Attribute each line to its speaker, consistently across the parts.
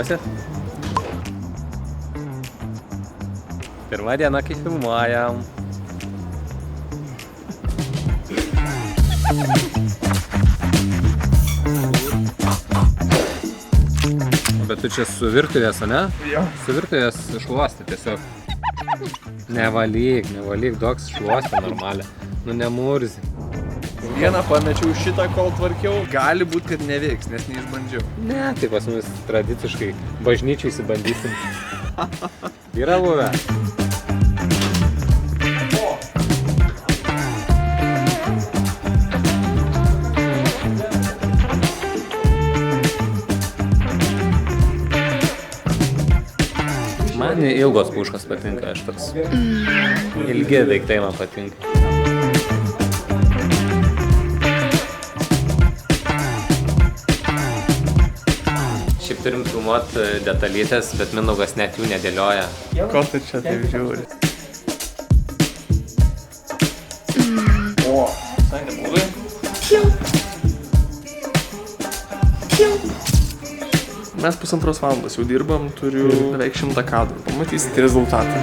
Speaker 1: Matosi? Pirma diena, kai filmuojam. Bet tu čia su virtuvės, ne?
Speaker 2: Jo.
Speaker 1: Su virtuvės šluosti tiesiog. Nevalyk, duok šluosti normalią. Nu nemurzi.
Speaker 2: Vieną pamečiau šitą, kol tvarkiau. Gali būt, kad neveiks, nes neišbandžiau.
Speaker 1: Ne, tai pas mus tradiciškai bažnyčiai įsibandysim. Yra buvę. Man ilgos puškos patinka, aš toks. Ilgi daiktai man patinka. Šiaip turim filmuoti detalytės, bet Mindaugas net jų nedėlioja.
Speaker 2: Ko tu čia taip žiūri? O, visai neblogai. Mes 1,5 valandos jau dirbam, turiu beveik 100 kadrų. Pamatysite rezultatą.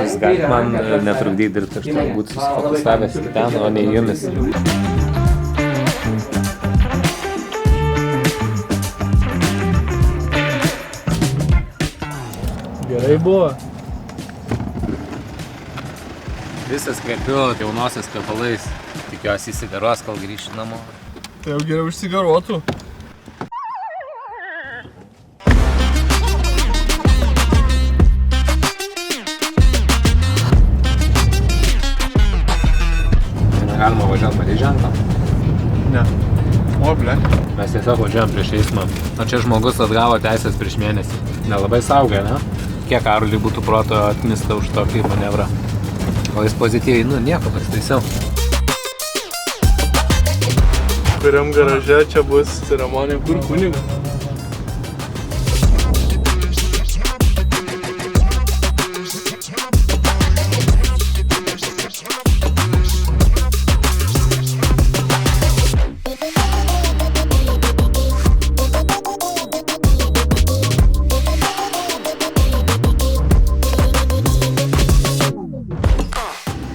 Speaker 1: Jūs galite man netrukdyti dirbti, aš turiu būti susifokusavęs į ten, o ne jumis.
Speaker 2: Gerai buvo.
Speaker 1: Visas kvepiu jaunosios kvepalais. Tikiuosi įsigaruos, kol grįšiu namo.
Speaker 2: Tai jau geriau išsigaruotų.
Speaker 1: Negalima važiuoti palei ženklą.
Speaker 2: Ne. O, ble.
Speaker 1: Mes tiesiog važiuojam prieš eismą. O čia žmogus atgavo teisės prieš mėnesį. Nelabai saugai, ne? Kiek Karoliui būtų proto atmista už tokį manevrą. O jis pozityviai, nu nieko, pasitaisiau.
Speaker 2: Kuriam garaže čia bus ceremonija, kur kunigas.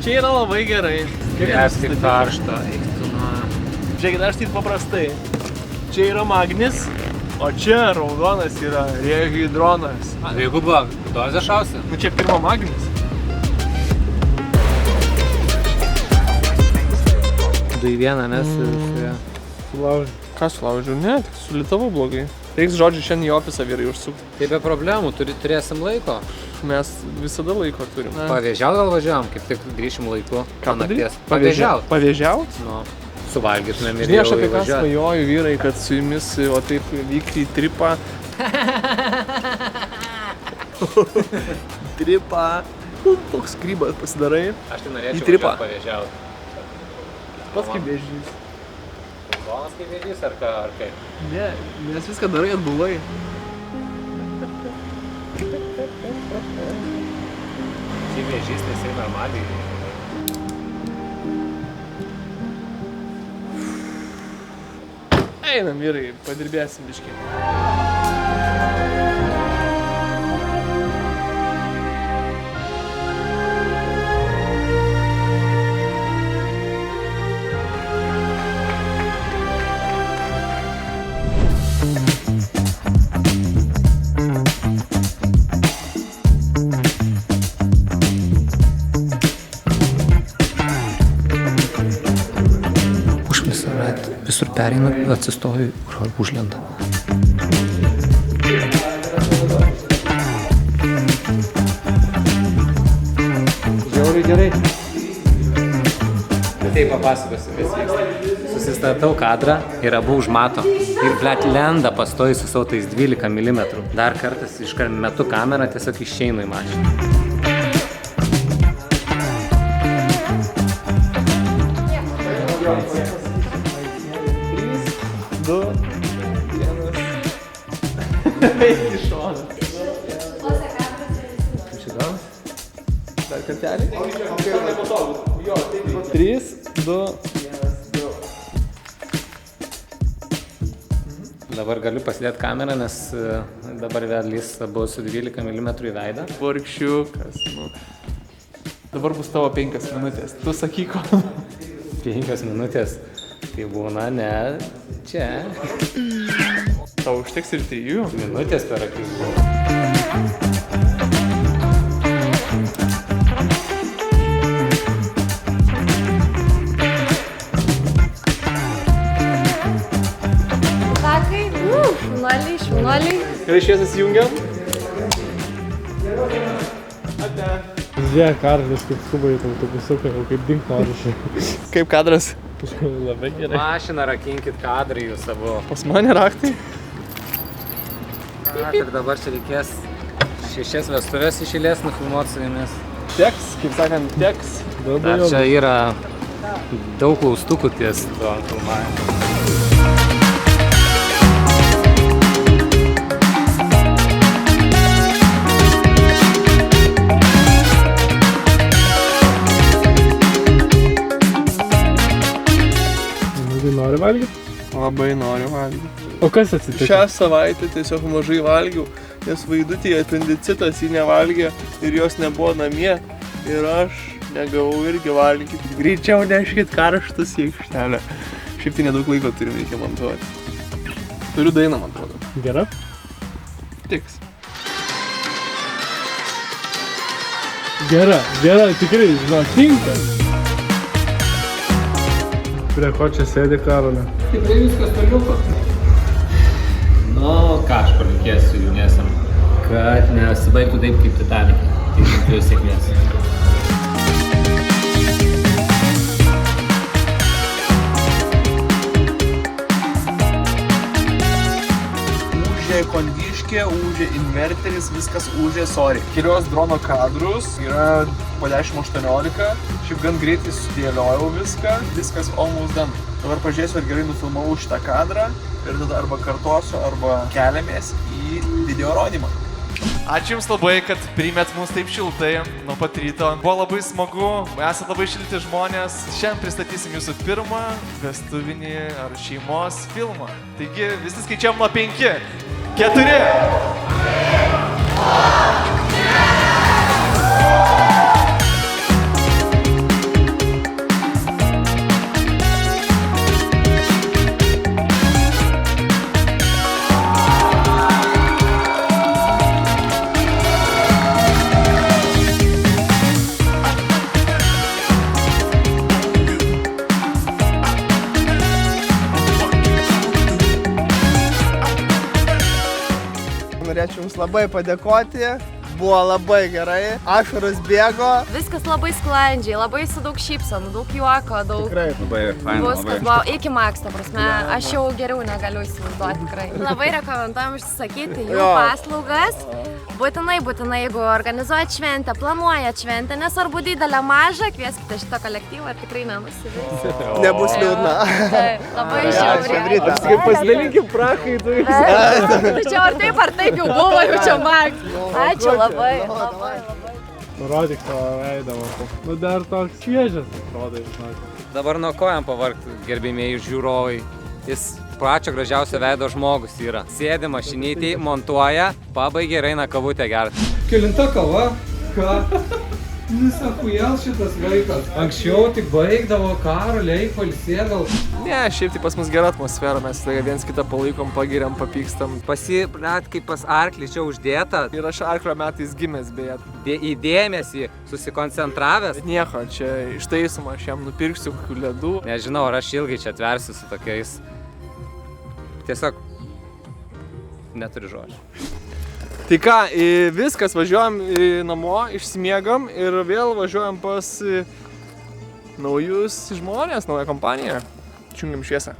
Speaker 2: Čia yra labai gerai.
Speaker 1: Esti karšto, eiktų nuo...
Speaker 2: Žiūrėkit, aš taip paprastai. Čia yra magnis, o čia raudonas yra rehidronas.
Speaker 1: Jeigu buvo dozė šausi?
Speaker 2: Nu čia pirma magnis.
Speaker 1: Du į vieną, nes...
Speaker 2: Sulaužiu. Ką sulaužiu? Ne, tik sulitavau blogai. Reiks, žodžiu, šiandien į ofisą vyrai užsukti.
Speaker 1: Tai be problemų, turėsim laiko.
Speaker 2: Mes visada laiko turim.
Speaker 1: Pavėžiaut gal važiavom, kaip tik grįšim laiku.
Speaker 2: Ką padaryt?
Speaker 1: Pavėžiaut.
Speaker 2: Pavėžiaut?
Speaker 1: Nu, suvalgytumėm ir
Speaker 2: Žinai,
Speaker 1: jau
Speaker 2: aš apie ką
Speaker 1: įvažiuot.
Speaker 2: svajoju, vyrai, kad su jumis o taip vykti į tripą. Tripą. Toks grybas pasidarai.
Speaker 1: Aš tai
Speaker 2: Į
Speaker 1: norėčiau
Speaker 2: tripą.
Speaker 1: važiuot pavėžiaut.
Speaker 2: Pats kaip vėžys.
Speaker 1: Raudonas kaip vėžys ar kaip?
Speaker 2: Ne, nes viską darai atbulai.
Speaker 1: Šiaip vėžys, tai jisai normaliai.
Speaker 2: Einam, vyrai, padirbėsim biškį.
Speaker 1: Visur pereinu, atsistoju, užlenda. Žiauriai gerai. Tai papasakosiu, kas vyksta. Susistatau kadrą ir abu užmato. Ir blet lenda pastoji su savo tais 12 mm. Dar kartas iškart metu kamerą, tiesiog išeinu į mašiną.
Speaker 2: Du, vienas. Eik į šoną. Dar kartelį. 3, 2, 1, 2.
Speaker 1: Dabar galiu pasidėti kamerą, nes dabar vėl lys abu su 12 mm į veidą.
Speaker 2: Vargšiukas, nu. Dabar bus tavo 5 minutės. Tu sakyk,
Speaker 1: 5 minutės. Tai būna ne čia.
Speaker 2: Tau užteks ir 3
Speaker 1: minutės per akis buvo.
Speaker 3: Šaunuoliai.
Speaker 2: Gerai, šviesas įjungiam. Ate.
Speaker 4: Žiūrėk, Karolis kaip skuba į autobusuką, jau kaip dingt nori.
Speaker 2: Kaip kadras?
Speaker 4: Labai gerai.
Speaker 1: Mašiną rakinkit kadrį jūs savo.
Speaker 2: Pas mane raktai.
Speaker 1: Ir dabar čia reikės 6 vestuvės iš eilės nufilmuoti su jumis.
Speaker 2: Teks, kaip sakant, teks.
Speaker 1: Dar čia yra daug klaustukų ties to filmavimo.
Speaker 4: Nori valgyti?
Speaker 2: Labai noriu valgyti.
Speaker 4: O kas atsitiko?
Speaker 2: Šią savaitę tiesiog mažai valgiau, nes Vaidutėje apendicitas jį nevalgė ir jos nebuvo namie ir aš negavau irgi valgyti. Greičiau neškit karštus į aikštelę. Šiaip tai nedaug laiko turim reikia montuoti. Turiu dainą, man atrodo.
Speaker 4: Gera?
Speaker 2: Tiks.
Speaker 4: Gera, tikrai, žinok, tinka. Prie ko čia sėdi, Karolė?
Speaker 1: Tikrai viskas toliuko. Nu, ką aš palinkėsiu jauniesiam, kad nesibaigtų taip kaip Titanic'e. Tai linkiu sėkmės.
Speaker 2: Ūžė kondiškė, ūžė inverteris, viskas ūžė, sorry. Kelios drono kadrus, yra po 10:18. Šiaip gan greitai sudėliojau viskas almost done. Dabar pažiūrėsiu, ar gerai nufilmavau šitą kadrą ir tada arba kartosiu, arba keliamės į video rodymą. Ačiū Jums labai, kad priimėt mus taip šiltai nuo pat ryto. Buvo labai smagu, esate labai šilti žmonės. Šiandien pristatysim Jūsų pirmą vestuvinį ar šeimos filmą. Taigi visi skaičiam nuo 5, 4.
Speaker 5: Norėčiau Jums labai padėkoti, buvo labai gerai, ašaros bėgo.
Speaker 3: Viskas labai sklandžiai, labai su daug šypsenų, daug juoko, daug...
Speaker 5: Tikrai.
Speaker 6: Labai faina,
Speaker 3: Viskas buvo iki maks, ta prasme, aš jau geriau negaliu įsivaizduoti tikrai. Labai rekomenduojam užsisakyti jų paslaugas. Būtinai, jeigu organizuojat šventę, planuojat šventę, nesvarbu didelę mažą, kvieskite šitą kolektyvą ir tikrai nenusivilsit.
Speaker 5: Nebus liūdna.
Speaker 3: Taip, labai žiauriai.
Speaker 2: Kaip pasidalinkim prakai, tu
Speaker 3: Čia ar taip jau buvo, jau čia maks. Ačiū labai.
Speaker 4: Nurodyk savo veidą, nu dar toks šviežias atrodo, žinok.
Speaker 1: Dabar nuo ko jam pavargti, gerbimieji žiūrovai. Jis pačio gražiausio veido žmogus yra. Sėdi mašinytėj, montuoja, pabaigia ir eina kavutę gerti.
Speaker 7: Kelinta kava? Ką? Nisakujel šitas vaikas. Anksčiau tik baigdavo Karolį, eik pailsėt gal.
Speaker 2: Ne, šiaip tai pas mus gera atmosfera, mes viens kitą palaikom, pagiriam, papykstam.
Speaker 1: Pasiprat kaip pas arklį čia uždėta.
Speaker 2: Ir aš arklio metais gimęs, beje.
Speaker 1: Į dėmesį susikoncentravęs.
Speaker 2: Bet nieko, čia ištaisoma, aš jam nupirksiu kokių ledų.
Speaker 1: Nežinau, ar aš ilgai čia atversiu su tokiais. Tiesiog neturiu žodžių.
Speaker 2: Tai ką, viskas, važiuojam namo, išsimiegam ir vėl važiuojam pas naujus žmonės, naują kompaniją. Čiungiam šviesą.